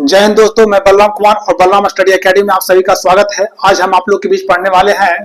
जय हिंद दोस्तों, मैं बलराम कुमार और बलराम स्टडी एकेडमी में आप सभी का स्वागत है। आज हम आप लोग के बीच पढ़ने वाले हैं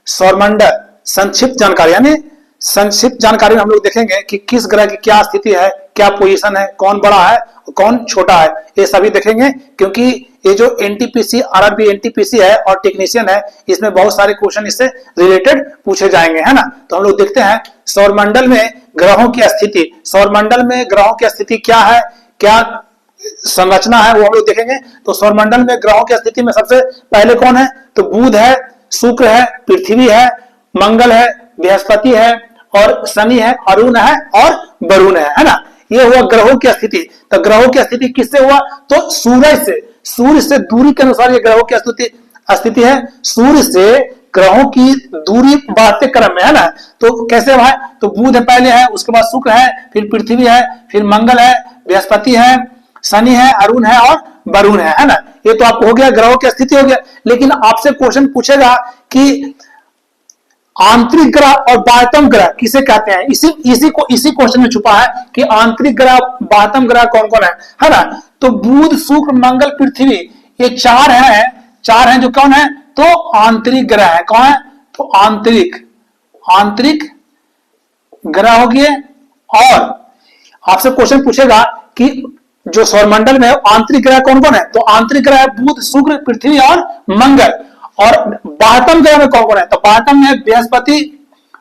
सौरमंडल संक्षिप्त जानकारी, यानी संक्षिप्त जानकारी में हम लोग देखेंगे कि किस ग्रह की क्या स्थिति है, क्या पोजीशन है, कौन बड़ा है और कौन छोटा है, ये सभी देखेंगे। क्योंकि ये जो एनटीपीसी आरआरबी एनटीपीसी है और टेक्नीशियन है, इसमें बहुत सारे क्वेश्चन इससे रिलेटेड पूछे जाएंगे, है ना। तो हम लोग देखते हैं सौरमंडल में ग्रहों की स्थिति। सौरमंडल में ग्रहों की स्थिति क्या है, क्या संरचना है, वो हम लोग देखेंगे। तो सौरमंडल में ग्रहों की स्थिति में सबसे पहले कौन है, तो बुध है, शुक्र है, पृथ्वी है, मंगल है, बृहस्पति है और शनि है, अरुण है और वरुण है ना। ये हुआ ग्रहों की स्थिति। तो ग्रहों की स्थिति किससे हुआ, तो सूर्य से दूरी के अनुसार ये ग्रहों की स्थिति है। सूर्य से ग्रहों की दूरी बढ़ते क्रम में, है ना। तो कैसे हुआ, तो बुध पहले है, उसके बाद शुक्र है, फिर पृथ्वी है, फिर मंगल है, बृहस्पति है, शनि है, अरुण है और वरुण है ना। ये तो आपको हो गया, ग्रहों की स्थिति हो गया। लेकिन आपसे क्वेश्चन पूछेगा कि आंतरिक ग्रह और बाह्यतम ग्रह किसे कहते हैं। इसी क्वेश्चन में छुपा है कि आंतरिक ग्रह बाह्यतम ग्रह कौन कौन है ना। तो बुध, शुक्र, मंगल, पृथ्वी, ये चार हैं जो कौन है, तो आंतरिक ग्रह है। कौन है, तो आंतरिक ग्रह हो गए। और आपसे क्वेश्चन पूछेगा कि जो सौरमंडल में आंतरिक ग्रह कौन कौन है, तो आंतरिक ग्रह बुध, शुक्र, पृथ्वी और मंगल। और बाह्यतम ग्रह में कौन कौन है, तो बाह्यतम में बृहस्पति,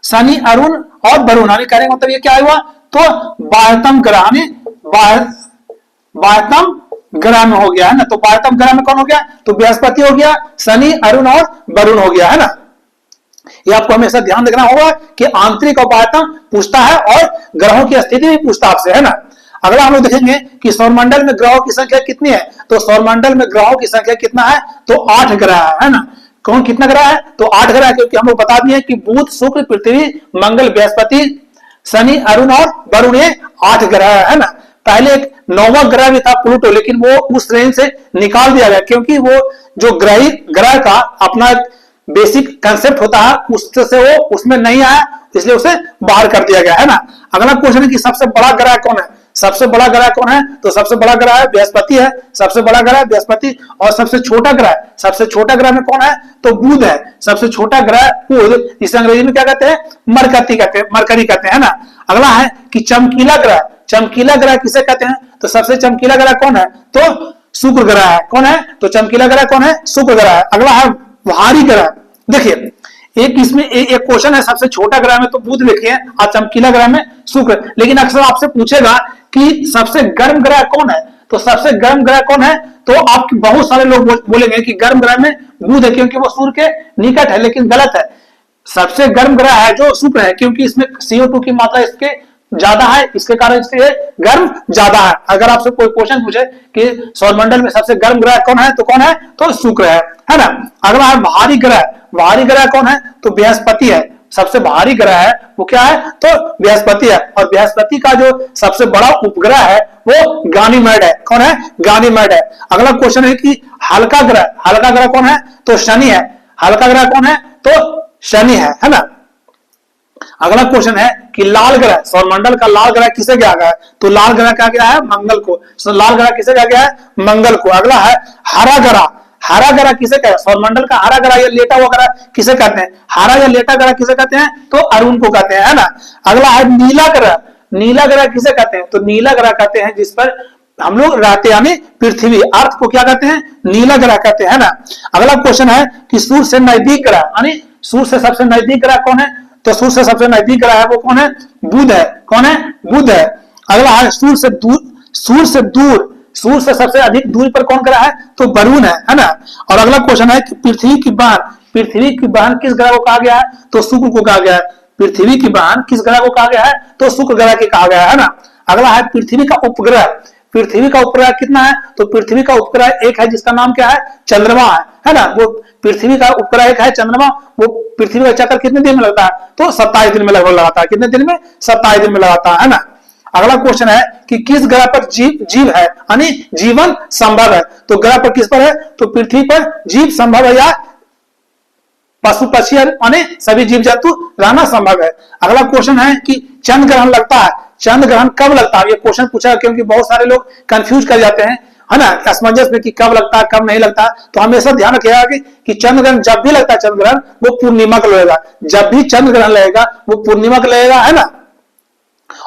शनि, अरुण और वरुण। कहने का मतलब ये क्या हुआ, तो बाह्यतम ग्रह बाह्यतम ग्रह में हो गया, है ना। तो बाह्यतम ग्रह में कौन हो गया, तो बृहस्पति हो गया, शनि, अरुण और वरुण हो गया, है ना। ये आपको हमेशा ध्यान रखना होगा कि आंतरिक और बाह्यतम पूछता है और ग्रहों की स्थिति भी पूछता आपसे, है ना। अगला हम लोग देखेंगे कि सौरमंडल में ग्रहों की संख्या कितनी है। तो सौरमंडल में ग्रहों की संख्या कितना है, तो 8 ग्रह है ना। कौन कितना ग्रह है, तो 8 ग्रह, क्योंकि हम लोग बता दिए कि बुध, शुक्र, पृथ्वी, मंगल, बृहस्पति, शनि, अरुण और वरुण, ये 8 ग्रह है ना। पहले एक 9वां ग्रह भी था प्लूटो, लेकिन वो उस रेंज से निकाल दिया गया, क्योंकि वो जो ग्रह का अपना बेसिक कंसेप्ट होता है उससे वो उसमें नहीं आया, इसलिए उसे बाहर कर दिया गया, है ना। अगला क्वेश्चन है कि सबसे बड़ा ग्रह कौन है। सबसे बड़ा ग्रह कौन है, तो सबसे बड़ा ग्रह है बृहस्पति है। सबसे बड़ा ग्रह बृहस्पति। और सबसे छोटा ग्रह में कौन है, तो बुध है। सबसे छोटा ग्रह बुध, इसे अंग्रेजी में क्या कहते हैं, मरकरी कहते हैं ना। अगला है कि चमकीला ग्रह किसे कहते हैं, तो सबसे चमकीला ग्रह कौन है, तो शुक्र ग्रह है। कौन है, तो चमकीला ग्रह कौन है, शुक्र ग्रह है। अगला है भारी ग्रह। देखिए इसमें एक क्वेश्चन है, सबसे छोटा ग्रह में तो बुध लिखिए और चमकीला ग्रह में शुक्र। लेकिन अक्सर आपसे पूछेगा कि सबसे गर्म ग्रह कौन है, तो सबसे गर्म ग्रह कौन है, तो आप बहुत सारे लोग बोलेंगे कि गर्म ग्रह में बुध है, क्योंकि वो सूर्य के निकट है, लेकिन गलत है। सबसे गर्म ग्रह है जो शुक्र है, क्योंकि इसमें CO2 की मात्रा इसके ज्यादा है, इसके कारण इससे गर्म ज्यादा है। अगर आपसे कोई क्वेश्चन पूछे कि सौरमंडल में सबसे गर्म ग्रह कौन है, तो शुक्र है ना। अगला है भारी ग्रह कौन है, तो बृहस्पति है। सबसे भारी ग्रह है वो क्या है, तो बृहस्पति है। और बृहस्पति का जो सबसे बड़ा उपग्रह है वो गानीमेड है। कौन है, गानीमेड है। अगला क्वेश्चन है कि हल्का ग्रह कौन है, तो शनि है। हल्का ग्रह कौन है, तो शनि है ना। अगला क्वेश्चन है कि लाल ग्रह, सौरमंडल का लाल ग्रह किसे कहा गया है, तो लाल ग्रह क्या गया है, मंगल को। लाल ग्रह किसे कहा गया है, मंगल को। अगला है हरा ग्रह किसे कहते हैं, सौरमंडल का हरा ग्रह या लेटा हुआ ग्रह किसे कहते हैं, हरा या लेटा ग्रह किसे कहते हैं, तो अरुण को कहते हैं, है ना। अगला है नीला ग्रह किसे कहते हैं, तो नीला ग्रह कहते हैं जिस पर हम लोग रहते हैं, यानी पृथ्वी, अर्थ को क्या कहते हैं, नीला ग्रह कहते हैं, है ना। अगला क्वेश्चन है कि सूर्य से नजदीक ग्रह, यानी सूर्य से सबसे नजदीक ग्रह कौन है, तो सूर्य से सबसे नजदीक ग्रह है वो कौन है, बुध है। कौन है, बुध है। अगला है सूर्य से सबसे अधिक दूरी पर कौन ग्रह है, तो वरुण है ना। और अगला क्वेश्चन है कि पृथ्वी की बहन किस ग्रह को कहा गया है, तो शुक्र को कहा गया है। पृथ्वी की बहन किस ग्रह को कहा गया है, तो शुक्र ग्रह के कहा गया है ना। अगला है पृथ्वी का उपग्रह कितना है, तो पृथ्वी का उपग्रह एक है जिसका नाम क्या है, चंद्रमा है ना। वो पृथ्वी का उपग्रह एक है चंद्रमा, वो पृथ्वी का चक्कर कितने दिन में लगता है, तो 27 दिन में लगभग लगाता है। कितने दिन में, 27 दिन में लगाता है ना। अगला क्वेश्चन है कि किस ग्रह पर जीव है, यानी जीवन संभव है, तो ग्रह पर किस पर है, तो पृथ्वी पर जीव संभव है, या पशु पक्षी यानी सभी जीव जंतु रहना संभव है। अगला क्वेश्चन है कि चंद्र ग्रहण लगता है, चंद्र ग्रहण कब लगता है, ये क्वेश्चन पूछा क्योंकि बहुत सारे लोग कंफ्यूज कर जाते हैं। है ना, असमंजस में कि कब लगता है कब नहीं लगता। तो हमेशा ध्यान रखिएगा कि चंद्र ग्रहण जब भी लगता है, चंद्र ग्रहण वो पूर्णिमा का लगेगा। जब भी चंद्र ग्रहण लगेगा वो पूर्णिमा का लगेगा, है ना।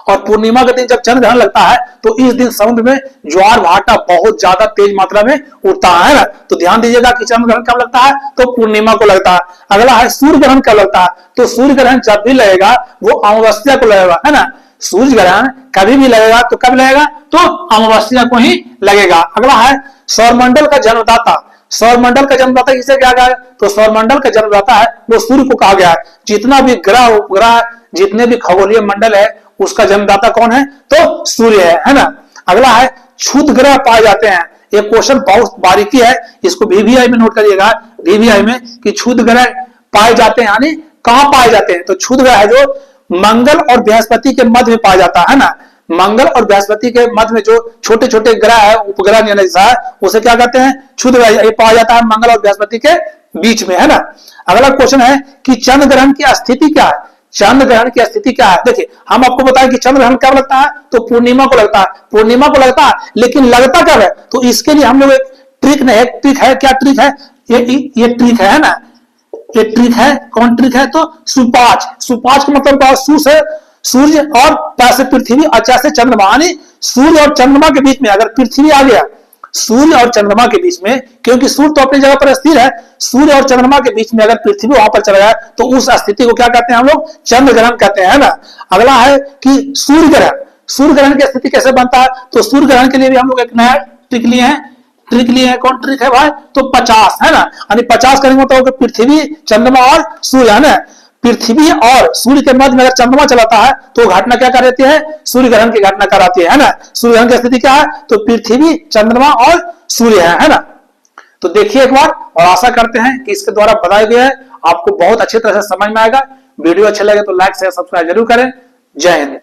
और पूर्णिमा के दिन जब चंद्र ग्रहण लगता है तो इस दिन समुद्र में ज्वार भाटा बहुत ज्यादा तेज मात्रा में उठता है ना। तो ध्यान दीजिएगा कि चंद्र ग्रहण कब लगता है, तो पूर्णिमा को लगता है। अगला है सूर्य ग्रहण कब लगता है, तो सूर्य ग्रहण जब भी लगेगा वो अमावस्या को लगेगा, है ना। सूर्य ग्रहण कभी भी लगेगा तो कब लगेगा, तो अमावस्या को ही लगेगा। अगला है सौरमंडल का जन्मदाता। सौरमंडल का जन्मदाता किसे कहा गया है, तो सौरमंडल का जन्मदाता है वो सूर्य को कहा गया है। जितना भी ग्रह उपग्रह जितने भी खगोलीय मंडल है उसका जन्मदाता कौन है, तो सूर्य है ना। अगला है क्षुद्र ग्रह पाए जाते हैं। ये क्वेश्चन बहुत बारीकी है, इसको वीवीआई में नोट करिएगा, वीवीआई में कि क्षुद्र ग्रह पाए जाते हैं यानी कहां पाए जाते हैं। तो क्षुद्र ग्रह है जो मंगल और बृहस्पति के मध्य में पाया जाता है ना। मंगल और बृहस्पति के मध्य में जो छोटे छोटे ग्रह है, उपग्रह जैसा है, उसे क्या कहते हैं, क्षुद्र ग्रह। ये पाया जाता है मंगल और बृहस्पति के बीच में, है ना। अगला क्वेश्चन है कि चंद्र ग्रहण की स्थिति क्या है। चंद्र ग्रहण की स्थिति क्या है, देखिए हम आपको बताएं कि चंद्र ग्रहण कब लगता है, तो पूर्णिमा को लगता है। पूर्णिमा को लगता है, लेकिन लगता कब है, तो इसके लिए हम लोग एक ट्रिक नहीं, एक ट्रिक है, क्या ट्रिक है, ये ट्रिक है ना। ये ट्रिक है, कौन ट्रिक है, तो सुपाच। सुपाच का मतलब क्या, सु से सूर्य और प से पृथ्वी, अच्छा से चंद्रमा, यानी सूर्य और चंद्रमा के बीच में अगर पृथ्वी आ गया, सूर्य और चंद्रमा के बीच में, क्योंकि सूर्य तो अपनी जगह पर स्थिर है, सूर्य और चंद्रमा के बीच में अगर पृथ्वी वहां पर चला जाए तो उस स्थिति को क्या कहते हैं हम लोग, चंद्र ग्रहण कहते हैं, है ना। अगला है कि सूर्य ग्रहण। सूर्य ग्रहण की स्थिति कैसे बनता है, तो सूर्य ग्रहण के लिए भी हम लोग एक नया ट्रिक लिए हैं। ट्रिक लिए हैं, कौन ट्रिक है भाई, तो 50, है ना। यानी 50 करेंगे तो पृथ्वी, चंद्रमा और सूर्य, है ना। पृथ्वी और सूर्य के मध्य में अगर चंद्रमा चलाता है तो घटना क्या कर देती है, सूर्य ग्रहण की घटना कराती है ना। सूर्य ग्रहण की स्थिति क्या है, तो पृथ्वी, चंद्रमा और सूर्य है ना। तो देखिए एक बार, और आशा करते हैं कि इसके द्वारा बताया गया है आपको बहुत अच्छी तरह से समझ में आएगा। वीडियो अच्छा लगे तो लाइक शेयर सब्सक्राइब जरूर करें। जय हिंद।